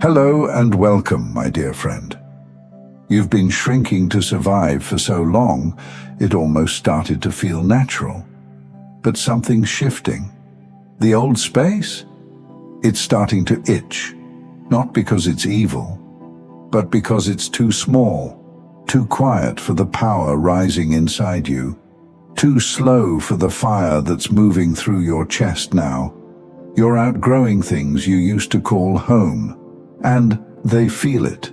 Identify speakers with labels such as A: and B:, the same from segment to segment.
A: Hello and welcome, my dear friend. You've been shrinking to survive for so long, it almost started to feel natural. But something's shifting. The old space? It's starting to itch. Not because it's evil, but because it's too small, too quiet for the power rising inside you, too slow for the fire that's moving through your chest now. You're outgrowing things you used to call home. And they feel it.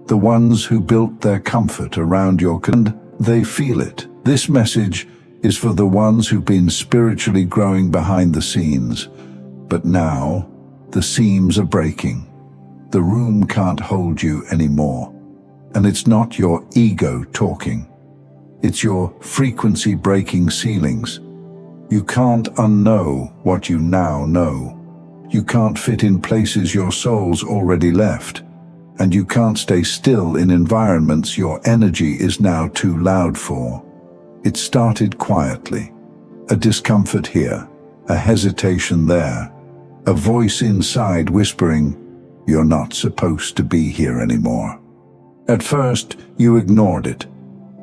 A: The ones who built their comfort around your they feel it. This message is for the ones who've been spiritually growing behind the scenes. But now, the seams are breaking. The room can't hold you anymore. And it's not your ego talking. It's your frequency-breaking ceilings. You can't unknow what you now know. You can't fit in places your soul's already left, and you can't stay still in environments your energy is now too loud for. It started quietly. A discomfort here, a hesitation there, a voice inside whispering, "You're not supposed to be here anymore." At first, you ignored it.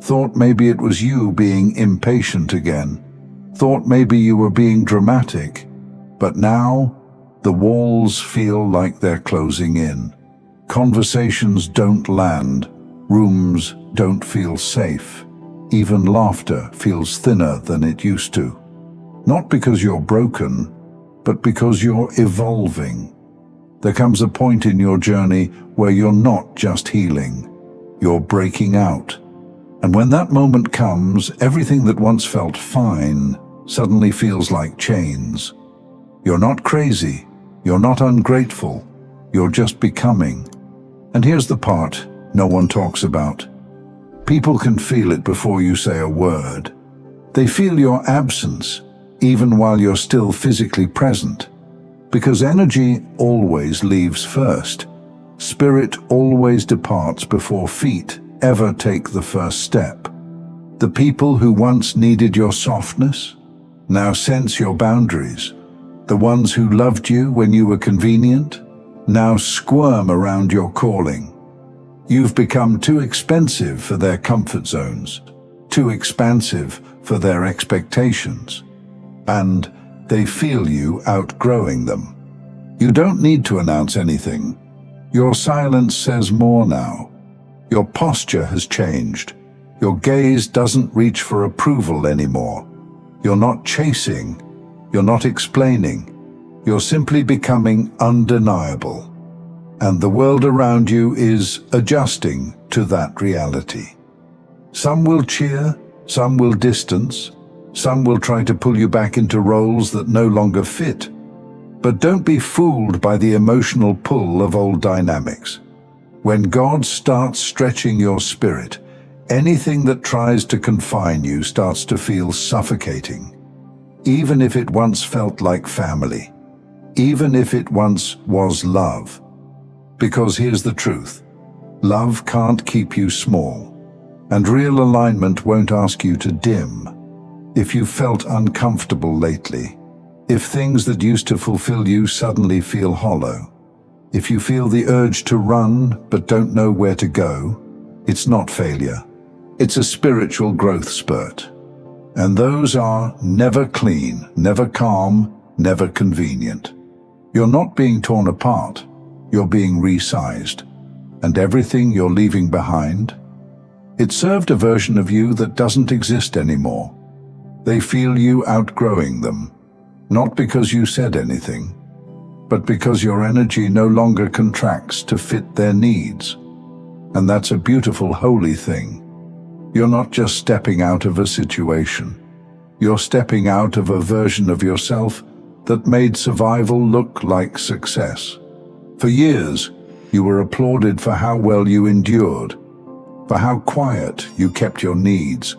A: Thought maybe it was you being impatient again. Thought maybe you were being dramatic. But now, the walls feel like they're closing in. Conversations don't land. Rooms don't feel safe. Even laughter feels thinner than it used to. Not because you're broken, but because you're evolving. There comes a point in your journey where you're not just healing. You're breaking out. And when that moment comes, everything that once felt fine suddenly feels like chains. You're not crazy. You're not ungrateful, you're just becoming. And here's the part no one talks about. People can feel it before you say a word. They feel your absence, even while you're still physically present. Because energy always leaves first. Spirit always departs before feet ever take the first step. The people who once needed your softness now sense your boundaries. The ones who loved you when you were convenient now squirm around your calling. You've become too expensive for their comfort zones, too expansive for their expectations, and they feel you outgrowing them. You don't need to announce anything. Your silence says more now. Your posture has changed. Your gaze doesn't reach for approval anymore. You're not chasing. You're not explaining. You're simply becoming undeniable. And the world around you is adjusting to that reality. Some will cheer, some will distance, some will try to pull you back into roles that no longer fit. But don't be fooled by the emotional pull of old dynamics. When God starts stretching your spirit, anything that tries to confine you starts to feel suffocating. Even if it once felt like family, even if it once was love. Because here's the truth, love can't keep you small, and real alignment won't ask you to dim. If you felt uncomfortable lately, if things that used to fulfill you suddenly feel hollow, if you feel the urge to run but don't know where to go, it's not failure, it's a spiritual growth spurt. And those are never clean, never calm, never convenient. You're not being torn apart, you're being resized. And everything you're leaving behind, it served a version of you that doesn't exist anymore. They feel you outgrowing them, not because you said anything, but because your energy no longer contracts to fit their needs. And that's a beautiful, holy thing. You're not just stepping out of a situation. You're stepping out of a version of yourself that made survival look like success. For years, you were applauded for how well you endured, for how quiet you kept your needs,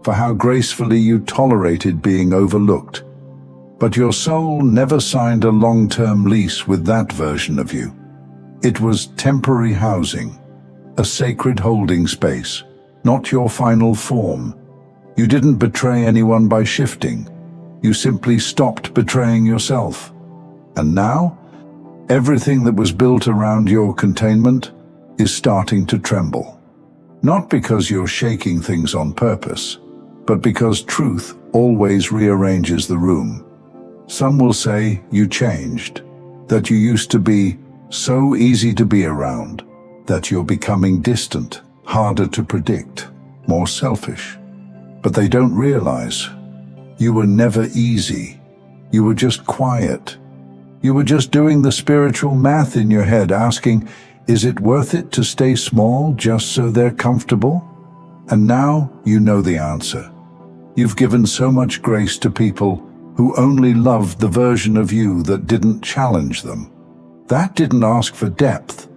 A: for how gracefully you tolerated being overlooked. But your soul never signed a long-term lease with that version of you. It was temporary housing, a sacred holding space, not your final form. You didn't betray anyone by shifting. You simply stopped betraying yourself. And now, Everything that was built around your containment is starting to tremble. Not because you're shaking things on purpose, but because truth always rearranges the room. Some will say you changed, that you used to be so easy to be around, that you're becoming distant, harder to predict, more selfish. But they don't realize you were never easy. You were just quiet. You were just doing the spiritual math in your head, asking, is it worth it to stay small just so they're comfortable? And now you know the answer. You've given so much grace to people who only loved the version of you that didn't challenge them. That didn't ask for depth.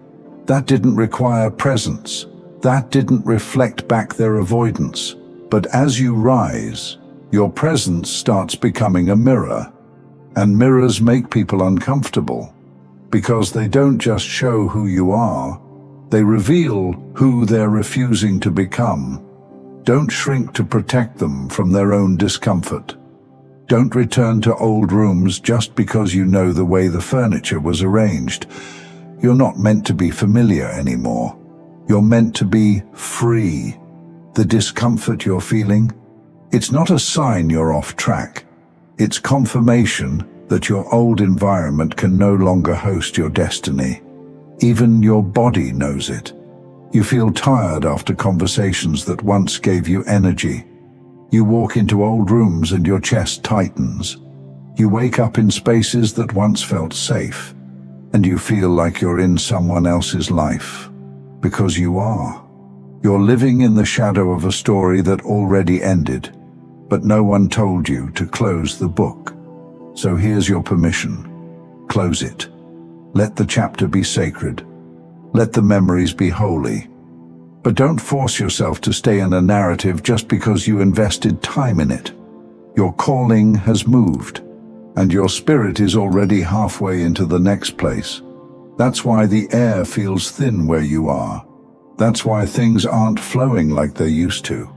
A: That didn't require presence. That didn't reflect back their avoidance. But as you rise, your presence starts becoming a mirror. And mirrors make people uncomfortable because they don't just show who you are, they reveal who they're refusing to become. Don't shrink to protect them from their own discomfort. Don't return to old rooms just because you know the way the furniture was arranged. You're not meant to be familiar anymore. You're meant to be free. The discomfort you're feeling, it's not a sign you're off track. It's confirmation that your old environment can no longer host your destiny. Even your body knows it. You feel tired after conversations that once gave you energy. You walk into old rooms and your chest tightens. You wake up in spaces that once felt safe, and you feel like you're in someone else's life. Because you are. You're living in the shadow of a story that already ended, but no one told you to close the book. So here's your permission. Close it. Let the chapter be sacred. Let the memories be holy. But don't force yourself to stay in a narrative just because you invested time in it. Your calling has moved, and your spirit is already halfway into the next place. That's why the air feels thin where you are. That's why things aren't flowing like they used to.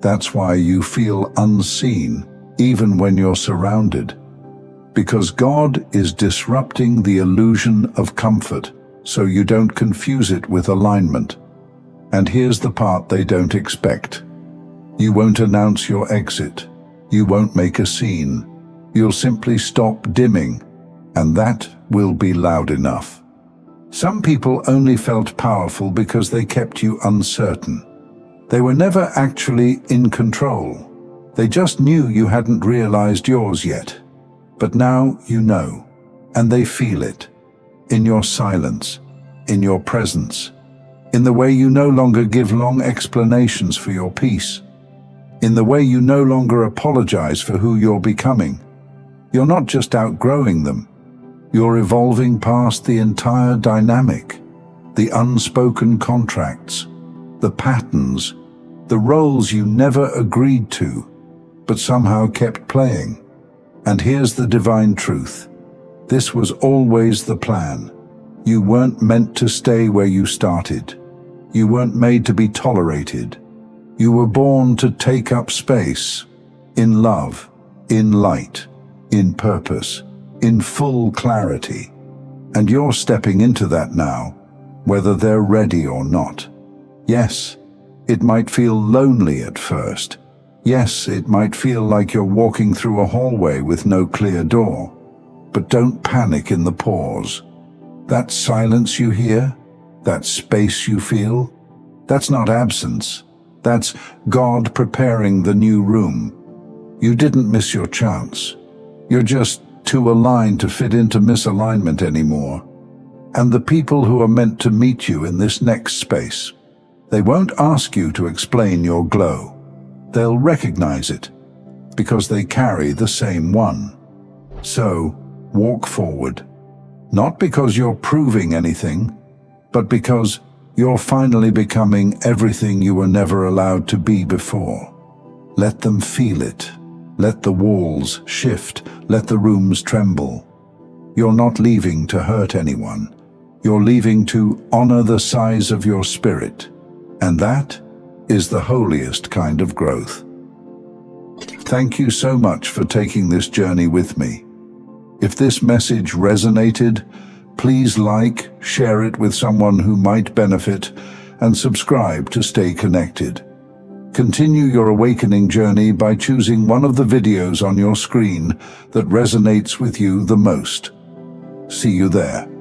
A: That's why you feel unseen, even when you're surrounded. Because God is disrupting the illusion of comfort, so you don't confuse it with alignment. And here's the part they don't expect. You won't announce your exit. You won't make a scene. You'll simply stop dimming, and that will be loud enough. Some people only felt powerful because they kept you uncertain. They were never actually in control. They just knew you hadn't realized yours yet. But now you know, and they feel it. In your silence, in your presence, in the way you no longer give long explanations for your peace, in the way you no longer apologize for who you're becoming. You're not just outgrowing them, you're evolving past the entire dynamic, the unspoken contracts, the patterns, the roles you never agreed to, but somehow kept playing. And here's the divine truth. This was always the plan. You weren't meant to stay where you started. You weren't made to be tolerated. You were born to take up space, in love, in light, in purpose, in full clarity. And you're stepping into that now, whether they're ready or not. Yes, it might feel lonely at first. Yes, it might feel like you're walking through a hallway with no clear door. But don't panic in the pause. That silence you hear, that space you feel, that's not absence. That's God preparing the new room. You didn't miss your chance. You're just too aligned to fit into misalignment anymore. And the people who are meant to meet you in this next space, they won't ask you to explain your glow. They'll recognize it, because they carry the same one. So, walk forward. Not because you're proving anything, but because you're finally becoming everything you were never allowed to be before. Let them feel it. Let the walls shift. Let the rooms tremble. You're not leaving to hurt anyone. You're leaving to honor the size of your spirit. And that is the holiest kind of growth. Thank you so much for taking this journey with me. If this message resonated, Please like, share it with someone who might benefit, and subscribe to stay connected. Continue your awakening journey by choosing one of the videos on your screen that resonates with you the most. See you there.